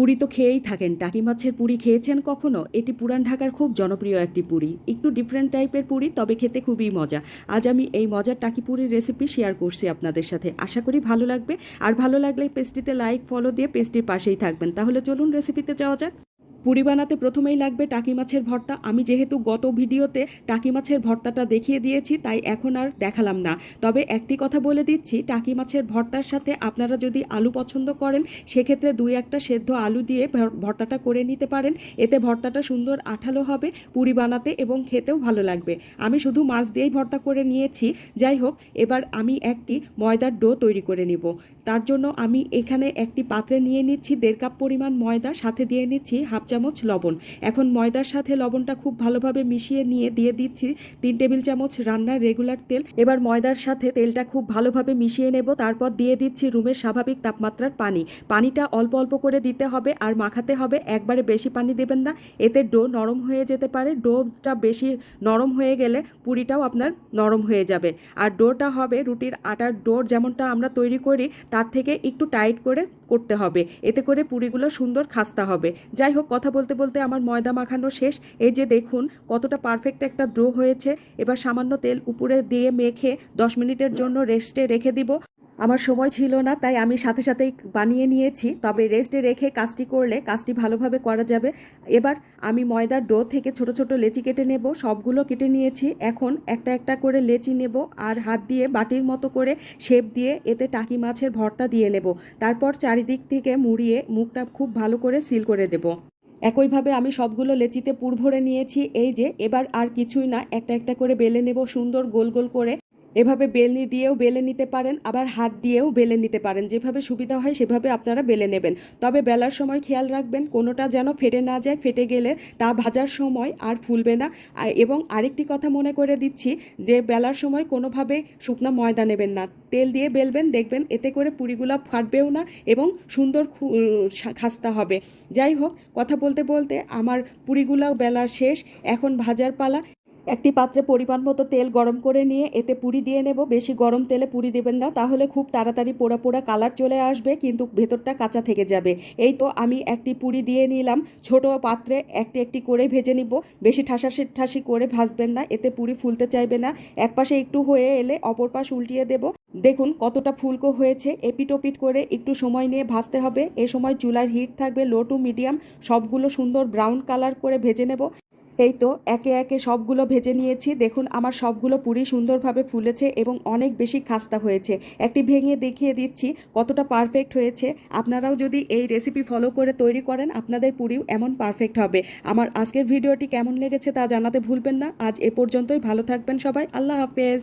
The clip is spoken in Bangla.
পুরি তো খেয়েই থাকেন। টাকি মাছের পুরি খেয়েছেন কখনো? এটি পুরান ঢাকার খুব জনপ্রিয় একটি পুরি। একটু ডিফারেন্ট টাইপের পুরি, তবে খেতে খুবই মজা। আজ আমি এই মজার টাকি পুরির রেসিপি শেয়ার করছি আপনাদের সাথে। আশা করি ভালো লাগবে। আর ভালো লাগলে পেজটিতে লাইক ফলো দিয়ে পেজটির পাশেই থাকবেন। তাহলে চলুন রেসিপিতে যাওয়া যাক। পুরি বানাতে প্রথমেই লাগবে টাকি মাছের ভর্তা। আমি যেহেতু গত ভিডিওতে টাকি মাছের ভর্তাটা দেখিয়ে দিয়েছি, তাই এখন আর দেখালাম না। তবে একটি কথা বলে দিচ্ছি, টাকি মাছের ভর্তার সাথে আপনারা যদি আলু পছন্দ করেন, সেক্ষেত্রে 2-1টা সেদ্ধ আলু দিয়ে ভর্তাটা করে নিতে পারেন। এতে ভর্তাটা সুন্দর আঠালো হবে পুরি বানাতে এবং খেতেও ভালো লাগবে। আমি শুধু মাছ দিয়েই ভর্তা করে নিয়েছি। যাই হোক, এবার আমি একটি ময়দার ডো তৈরি করে নিব। তার জন্য আমি এখানে একটি পাত্রে নিয়ে নিচ্ছি 1.5 কাপ পরিমাণ ময়দা, সাথে দিয়ে নিচ্ছি 1/2 চামচ লবণ। এখন ময়দার সাথে লবণটা খুব ভালোভাবে মিশিয়ে নিয়ে দিয়ে দিচ্ছি 3 টেবিল চামচ রান্নার রেগুলার তেল। এবার ময়দার সাথে তেলটা খুব ভালোভাবে মিশিয়ে নেব। তারপর দিয়ে দিচ্ছি রুমের স্বাভাবিক তাপমাত্রার পানি। পানিটা অল্প অল্প করে দিতে হবে আর মাখাতে হবে, একবারে বেশি পানি দেবেন না, এতে ডো নরম হয়ে যেতে পারে। ডোটা বেশি নরম হয়ে গেলে পুরিটাও আপনার নরম হয়ে যাবে। আর ডোটা হবে রুটির আটার ডো যেমনটা আমরা তৈরি করি তার থেকে একটু টাইট করে করতে হবে, এতে করে পুরিগুলো সুন্দর খাস্তা হবে। যাই হোক, কথা বলতে বলতে আমার ময়দা মাখানো শেষ। এই যে দেখুন কতটা পারফেক্ট একটা ডো হয়েছে। এবার সামান্য তেল উপরে দিয়ে মেখে 10 মিনিটের জন্য রেস্টে রেখে দিব। আমার সময় ছিল না, তাই আমি সাথে সাথেই বানিয়ে নিয়েছি। তবে রেস্টে রেখে কাজটি করলে কাজটি ভালোভাবে করা যাবে। এবার আমি ময়দার ডো থেকে ছোট ছোট লেচি কেটে নেব। সবগুলো কেটে নিয়েছি। এখন একটা একটা করে লেচি নেব আর হাত দিয়ে বাটির মতো করে শেপ দিয়ে এতে টাকি মাছের ভর্তা দিয়ে নেব। তারপর চারিদিক থেকে মুড়িয়ে মুখটা খুব ভালো করে সিল করে দেব। একইভাবে আমি সবগুলো লেচিতে পুর ভরে নিয়েছি। এই যে এবার আর কিছুই না, একটা একটা করে বেলে নেব সুন্দর গোল গোল করে। এভাবে বেলনি দিয়েও বেলে নিতে পারেন, আবার হাত দিয়েও বেলে নিতে পারেন। যেভাবে সুবিধা হয় সেভাবে আপনারা বেলে নেবেন। তবে বেলার সময় খেয়াল রাখবেন কোনোটা যেন ফেটে না যায়। ফেটে গেলে তা ভাজার সময় আর ফুলবে না। এবং আরেকটি কথা মনে করে দিচ্ছি যে বেলার সময় কোনোভাবে শুকনো ময়দা নেবেন না, তেল দিয়ে বেলবেন। দেখবেন এতে করে পুরিগুলো ফাটবেও না এবং সুন্দর খাস্তা হবে। যাই হোক, কথা বলতে বলতে আমার পুরিগুলো বেলার শেষ। এখন ভাজার পালা। একটি পাত্রে পরিমাণ মতো তেল গরম করে নিয়ে এতে পুরি দিয়ে নেব। বেশি গরম তেলে পুরি দেবেন না, তাহলে খুব তাড়াতাড়ি পোড়া পোড়া কালার চলে আসবে, কিন্তু ভেতরটা কাঁচা থেকে যাবে। এই তো আমি একটি পুরি দিয়ে নিলাম। ছোট পাত্রে একটি একটি করে ভেজে নিব। বেশি ঠাসাঠাসি ঠাসি করে ভাজবেন না, এতে পুরি ফুলতে চাইবে না। এক পাশে একটু হয়ে এলে অপর পাশ উল্টিয়ে দেব। দেখুন কতটা ফুলকো হয়েছে। এপিট ওপিট করে একটু সময় নিয়ে ভাজতে হবে। এ সময় চুলার হিট থাকবে লো টু মিডিয়াম। সবগুলো সুন্দর ব্রাউন কালার করে ভেজে নেব। এই তো একে একে সবগুলো ভেজে নিয়েছি। দেখুন আমার সবগুলো পুরি সুন্দরভাবে ফুলেছে এবং অনেক বেশি খাস্তা হয়েছে। একটি ভেঙে দেখিয়ে দিচ্ছি কতটা পারফেক্ট হয়েছে। আপনারাও যদি এই রেসিপি ফলো করে তৈরি করেন, আপনাদের পুরিও এমন পারফেক্ট হবে। আমার আজকের ভিডিওটি কেমন লেগেছে তা জানাতে ভুলবেন না। আজ এ পর্যন্তই। ভালো থাকবেন সবাই। আল্লাহ হাফেজ।